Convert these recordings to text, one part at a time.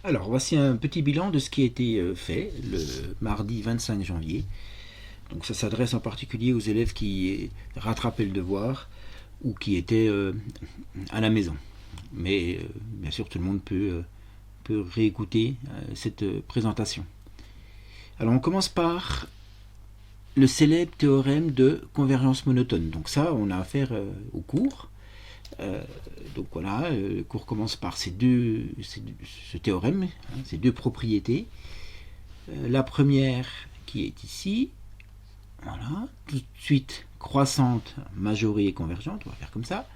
Alors, voici un petit bilan de ce qui a été fait le mardi 25 janvier. Donc ça s'adresse en particulier aux élèves qui rattrapaient le devoir ou qui étaient à la maison. Mais bien sûr, tout le monde peut réécouter cette présentation. Alors, on commence par le célèbre théorème de convergence monotone. Donc ça, on a affaire au cours. Donc voilà, le cours commence par ce théorème, ces deux propriétés. La première qui est ici, voilà, tout de suite croissante, majorée et convergente, on va faire comme ça.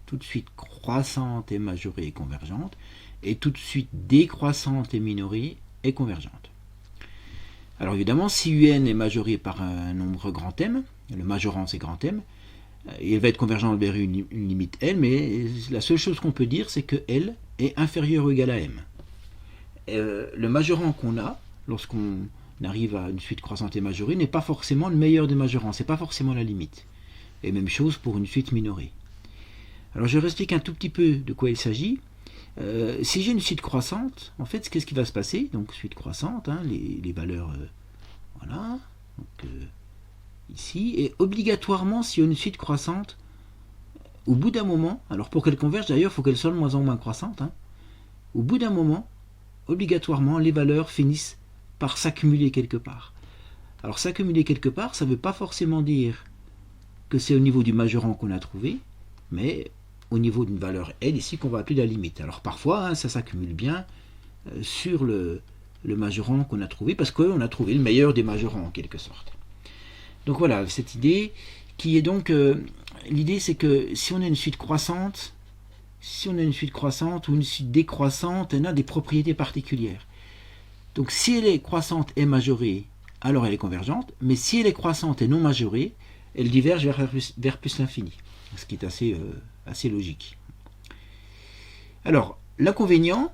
Tout de suite croissante et majorée et convergente. Et tout de suite décroissante et minorée et convergente. Alors évidemment, si UN est majoré par un nombre grand M, le majorant c'est grand M, et elle va être convergente vers une limite L, mais la seule chose qu'on peut dire, c'est que L est inférieur ou égal à M. Le majorant qu'on a, lorsqu'on arrive à une suite croissante et majorée, n'est pas forcément le meilleur des majorants, c'est pas forcément la limite. Et même chose pour une suite minorée. Alors je réexplique un tout petit peu de quoi il s'agit. Si j'ai une suite croissante, en fait, qu'est-ce qui va se passer? Donc suite croissante, les valeurs, voilà, donc ici, et obligatoirement, s'il y a une suite croissante, au bout d'un moment, alors pour qu'elle converge d'ailleurs, il faut qu'elle soit de moins en moins croissante, au bout d'un moment, obligatoirement, les valeurs finissent par s'accumuler quelque part. Alors s'accumuler quelque part, ça ne veut pas forcément dire que c'est au niveau du majorant qu'on a trouvé, mais au niveau d'une valeur L ici qu'on va appeler la limite. Alors parfois, ça s'accumule bien sur le majorant qu'on a trouvé, parce qu'on a trouvé le meilleur des majorants en quelque sorte. Donc voilà, cette idée qui est donc... l'idée c'est que si on a une suite croissante, ou une suite décroissante, elle a des propriétés particulières. Donc si elle est croissante et majorée, alors elle est convergente, mais si elle est croissante et non majorée, elle diverge vers plus l'infini, ce qui est assez logique. Alors, l'inconvénient,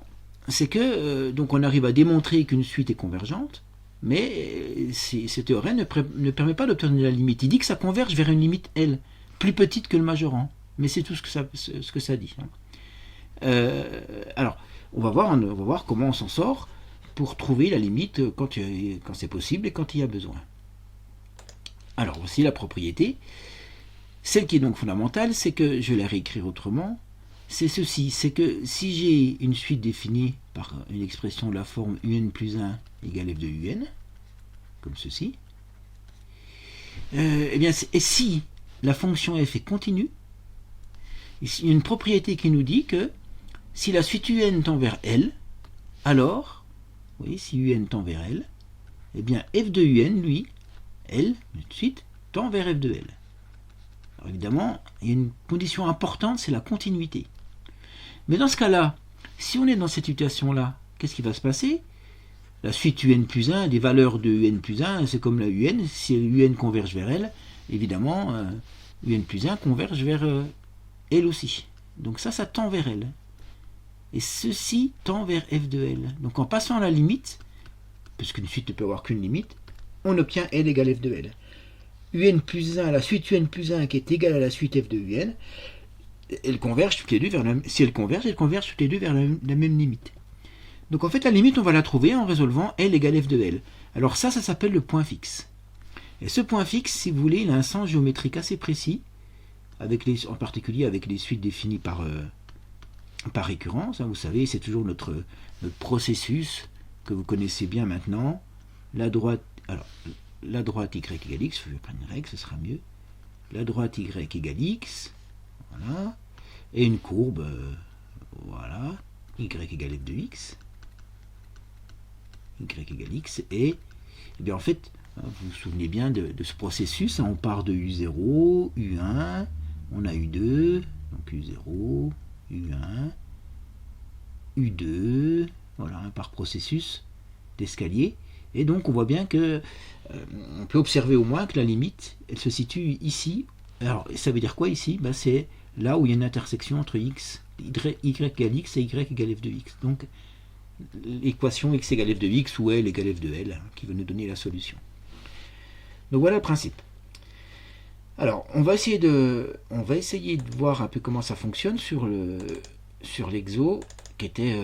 c'est que donc on arrive à démontrer qu'une suite est convergente, mais ce théorème ne permet pas d'obtenir la limite. Il dit que ça converge vers une limite L, plus petite que le majorant, mais c'est tout ce que ça dit. Alors, on va voir comment on s'en sort pour trouver la limite quand c'est possible et quand il y a besoin. Alors, voici la propriété. Celle qui est donc fondamentale, c'est que, je vais la réécrire autrement, c'est ceci, c'est que si j'ai une suite définie par une expression de la forme un plus 1 égale f de un, comme ceci, et si la fonction f est continue, il y a une propriété qui nous dit que si la suite un tend vers L, alors, vous voyez, si un tend vers L, eh bien f de un, lui, L, tout de suite, tend vers f de L. Alors évidemment, il y a une condition importante, c'est la continuité. Mais dans ce cas-là, si on est dans cette situation-là, qu'est-ce qui va se passer? La suite un plus 1, des valeurs de un plus 1, c'est comme la un, si un converge vers L, évidemment, un plus 1 converge vers L aussi. Donc ça tend vers L. Et ceci tend vers f de L. Donc en passant à la limite, puisqu'une suite ne peut avoir qu'une limite, on obtient L égale f de L. un plus 1, la suite un plus 1 qui est égale à la suite f de un, elles convergent toutes les deux vers si elles convergent toutes les deux vers la même limite. Donc en fait la limite on va la trouver en résolvant L égale f de L. Alors ça s'appelle le point fixe. Et ce point fixe, si vous voulez, il a un sens géométrique assez précis, en particulier avec les suites définies par récurrence. Vous savez, c'est toujours notre processus que vous connaissez bien maintenant. La droite y égale x, je vais prendre une règle, ce sera mieux. La droite y égale x, voilà, et une courbe, voilà, y égale f de x, y égale x, et bien en fait, vous vous souvenez bien de ce processus, on part de U0, U1, on a U2, donc U0, U1, U2, voilà, par processus d'escalier. Et donc on voit bien que on peut observer au moins que la limite, elle se situe ici. Alors ça veut dire quoi ici? C'est là où il y a une intersection entre x, y égale x et y égale f de x. Donc l'équation x égale f de x ou L égale f de L qui va nous donner la solution. Donc voilà le principe. Alors on va essayer de voir un peu comment ça fonctionne sur l'exo qui était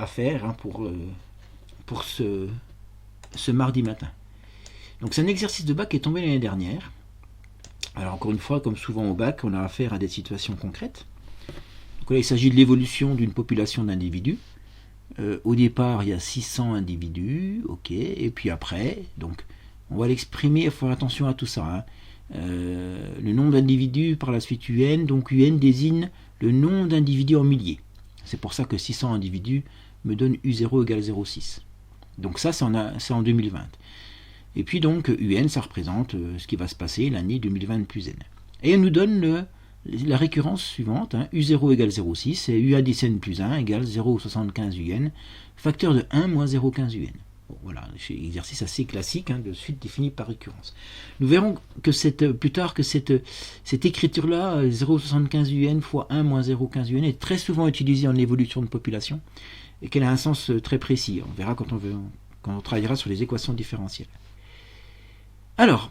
à faire hein, pour ce mardi matin. Donc c'est un exercice de bac qui est tombé l'année dernière. Alors encore une fois, comme souvent au bac, on a affaire à des situations concrètes. Donc là, il s'agit de l'évolution d'une population d'individus. Au départ, il y a 600 individus, ok, et puis après, donc on va l'exprimer, il faut faire attention à tout ça. Hein. Le nombre d'individus par la suite UN, donc UN désigne le nombre d'individus en milliers. C'est pour ça que 600 individus me donne U0 égale 0,6. Donc ça, c'est en 2020. Et puis donc, UN, ça représente ce qui va se passer l'année 2020 plus N. Et elle nous donne la récurrence suivante, hein, U0 égale 0,6 et U addition plus 1 égale 0,75 UN, facteur de 1 moins 0,15 UN. Bon, voilà, c'est un exercice assez classique, hein, de suite défini par récurrence. Nous verrons que plus tard que cette écriture-là, 0,75 UN fois 1 moins 0,15 UN, est très souvent utilisée en évolution de population et qu'elle a un sens très précis. On verra quand on travaillera sur les équations différentielles. Alors,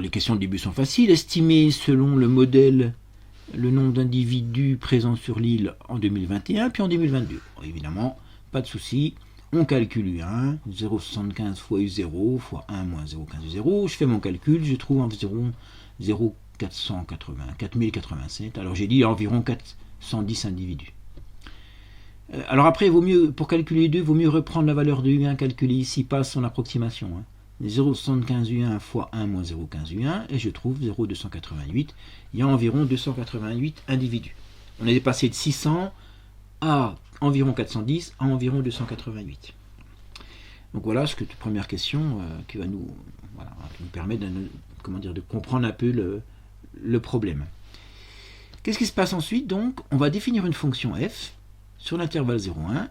les questions de début sont faciles. Estimer selon le modèle le nombre d'individus présents sur l'île en 2021 puis en 2022. Bon, évidemment, pas de souci. On calcule U1, 0,75 fois U0 fois 1 moins 0,15 U0. Je fais mon calcul, je trouve environ 4087. Alors j'ai dit environ 410 individus. Alors après, pour calculer U2, il vaut mieux reprendre la valeur de U1 calculée ici, pas son approximation. Hein. 0,75 U1 fois 1 moins 0,15 U1 et je trouve 0,288. Il y a environ 288 individus. On est passé de 600 à environ 410 à environ 288. Donc voilà première question qui va nous permettre de comprendre un peu le problème. Qu'est-ce qui se passe ensuite? Donc on va définir une fonction f sur l'intervalle 0,1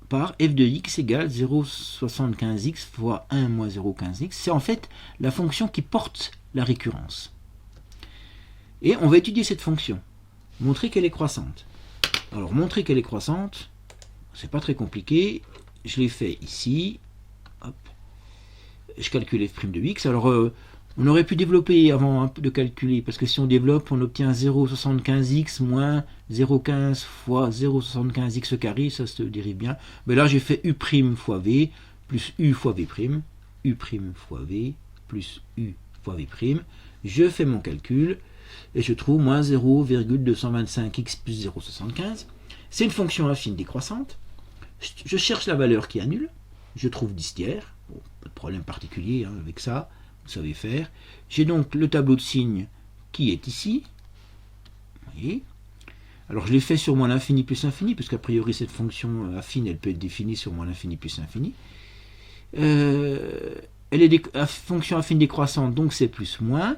par f de x égale 0,75x fois 1 moins 0,15x. C'est en fait la fonction qui porte la récurrence. Et on va étudier cette fonction, montrer qu'elle est croissante. Alors montrer qu'elle est croissante, c'est pas très compliqué. Je l'ai fait ici. Hop. Je calcule f' de x. Alors on aurait pu développer avant de calculer, parce que si on développe, on obtient 0,75x moins 0,15 fois 0,75x carré, ça se dérive bien. Mais là, j'ai fait u' fois v plus u fois v', u' fois v plus u fois v'. Je fais mon calcul et je trouve moins 0,225x plus 0,75. C'est une fonction affine décroissante. Je cherche la valeur qui annule. Je trouve 10 tiers. Bon, pas de problème particulier hein, avec ça. Vous savez faire. J'ai donc le tableau de signes qui est ici. Vous voyez. Alors je l'ai fait sur moins l'infini plus l'infini, parce qu'a priori cette fonction affine, elle peut être définie sur moins l'infini plus l'infini. Elle est fonction affine décroissante, donc c'est plus moins.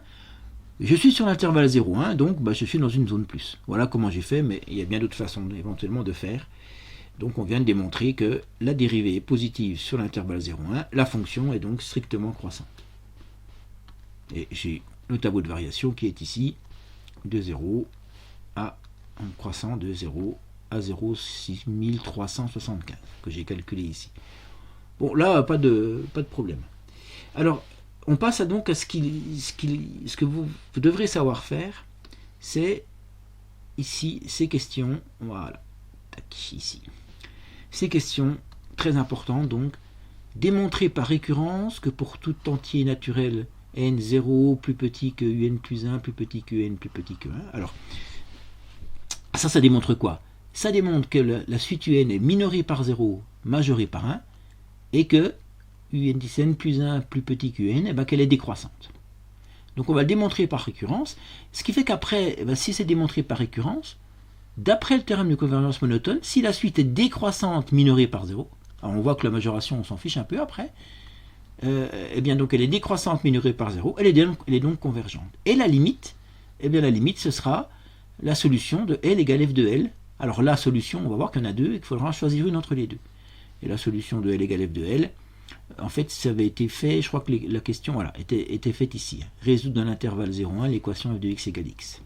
Je suis sur l'intervalle 0,1, donc je suis dans une zone plus. Voilà comment j'ai fait, mais il y a bien d'autres façons éventuellement de faire. Donc on vient de démontrer que la dérivée est positive sur l'intervalle 0,1, la fonction est donc strictement croissante. Et j'ai le tableau de variation qui est ici, de 0 à, en croissant de 0 à 0,6375, que j'ai calculé ici. Bon, là, pas de problème. Alors, on passe donc à ce que vous devrez savoir faire, c'est ici, ces questions, voilà, tac, ici. Ces questions, très importantes, donc, démontrer par récurrence que pour tout entier naturel, n0 plus petit que un plus 1 plus petit que n plus petit que 1. Alors, ça démontre quoi? Ça démontre que la suite un est minorée par 0, majorée par 1, et que un plus 1 plus petit que n, qu'elle est décroissante. Donc on va le démontrer par récurrence, ce qui fait qu'après, si c'est démontré par récurrence, d'après le théorème de convergence monotone, si la suite est décroissante minorée par 0, alors on voit que la majoration, on s'en fiche un peu après, eh bien donc elle est décroissante minorée par 0, elle est donc convergente. Et la limite, eh bien la limite ce sera la solution de L égale f de L. Alors la solution, on va voir qu'il y en a deux et qu'il faudra choisir une entre les deux. Et la solution de L égale f de L, en fait ça avait été fait, je crois que la question voilà, était faite ici. Résoudre dans l'intervalle 0,1 l'équation f de x égale x.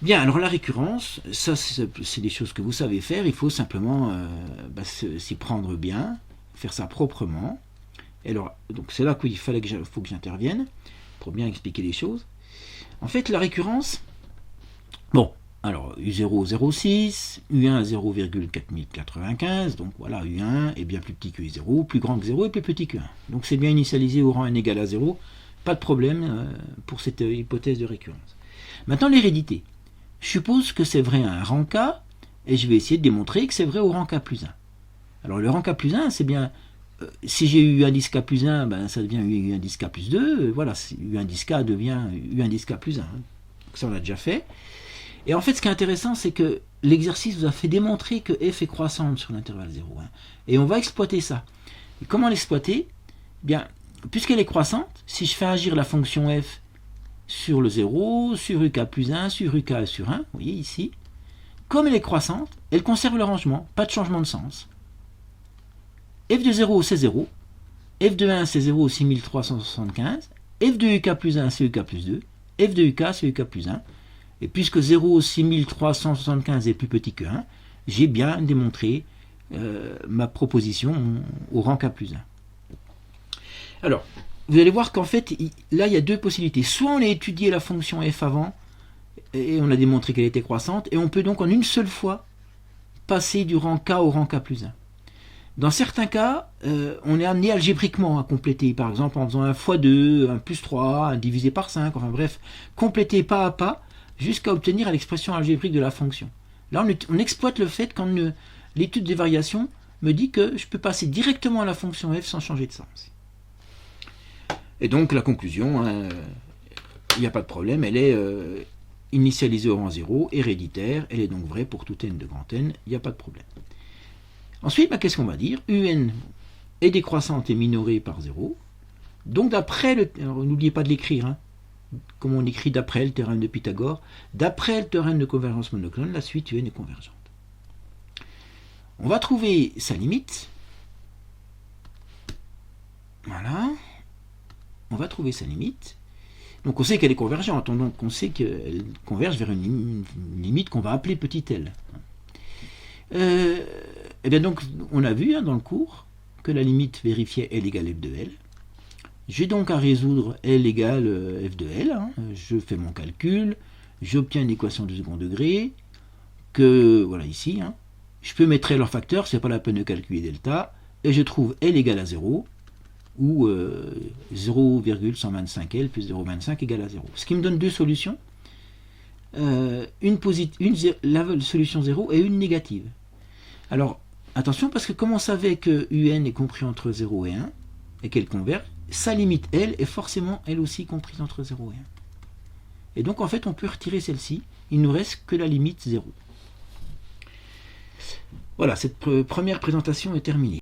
Bien, alors la récurrence, ça c'est des choses que vous savez faire, il faut simplement s'y prendre bien, faire ça proprement. Et alors, donc c'est là qu'il faut que j'intervienne pour bien expliquer les choses. En fait, la récurrence, bon, Alors, U0, 0,6, U1 à 0,4095, donc voilà, U1 est bien plus petit que U0, plus grand que 0 et plus petit que 1. Donc c'est bien initialisé au rang n égale à 0, pas de problème pour cette hypothèse de récurrence. Maintenant, l'hérédité. Je suppose que c'est vrai à un rang K, et je vais essayer de démontrer que c'est vrai au rang K plus 1. Alors le rang K plus 1, c'est bien, si j'ai eu U1 K plus 1, ben, ça devient U1 K plus 2, voilà, U1 K devient U1 K plus 1. Donc ça on l'a déjà fait. Et en fait, ce qui est intéressant, c'est que l'exercice vous a fait démontrer que f est croissante sur l'intervalle 0,1. Et on va exploiter ça. Et comment l'exploiter? Bien, puisqu'elle est croissante, si je fais agir la fonction f sur le 0, sur UK plus 1, sur UK et sur 1, vous voyez ici, comme elle est croissante, elle conserve le rangement, pas de changement de sens. f de 0 c'est 0, f de 1 c'est 0 6375, f de UK plus 1 c'est UK plus 2, f de UK c'est UK plus 1, et puisque 0 6375 est plus petit que 1, j'ai bien démontré ma proposition au rang K plus 1. Alors, vous allez voir qu'en fait, là, il y a deux possibilités. Soit on a étudié la fonction f avant, et on a démontré qu'elle était croissante, et on peut donc en une seule fois passer du rang K au rang K plus 1. Dans certains cas, on est amené algébriquement à compléter, par exemple en faisant un x2, un plus 3, un divisé par 5, enfin bref, compléter pas à pas, jusqu'à obtenir l'expression algébrique de la fonction. Là, on exploite le fait quand l'étude des variations me dit que je peux passer directement à la fonction f sans changer de sens. Et donc la conclusion, il n'y a pas de problème, elle est initialisée au rang 0, héréditaire, elle est donc vraie pour tout n de grand n, il n'y a pas de problème. Ensuite, qu'est-ce qu'on va dire? Un est décroissante et minorée par 0. Donc d'après le... N'oubliez pas de l'écrire, comme on écrit d'après le théorème de Pythagore, d'après le théorème de convergence monoclone, la suite UN est convergente. On va trouver sa limite. Voilà. On va trouver sa limite. Donc on sait qu'elle est convergente, donc on sait qu'elle converge vers une limite qu'on va appeler petit l. Et bien donc on a vu dans le cours que la limite vérifiait L égale f de L. J'ai donc à résoudre L égale f de L. Je fais mon calcul, j'obtiens une équation de second degré, que, voilà ici, je peux mettre L en facteur, c'est pas la peine de calculer delta, et je trouve L égale à 0, ou 0,125L plus 0,25 égale à 0. Ce qui me donne deux solutions, la solution 0 et une négative. Alors, attention, parce que comme on savait que UN est compris entre 0 et 1, et qu'elle converge, sa limite, elle, est forcément, elle aussi, comprise entre 0 et 1. Et donc, en fait, on peut retirer celle-ci. Il ne nous reste que la limite 0. Voilà, cette première présentation est terminée.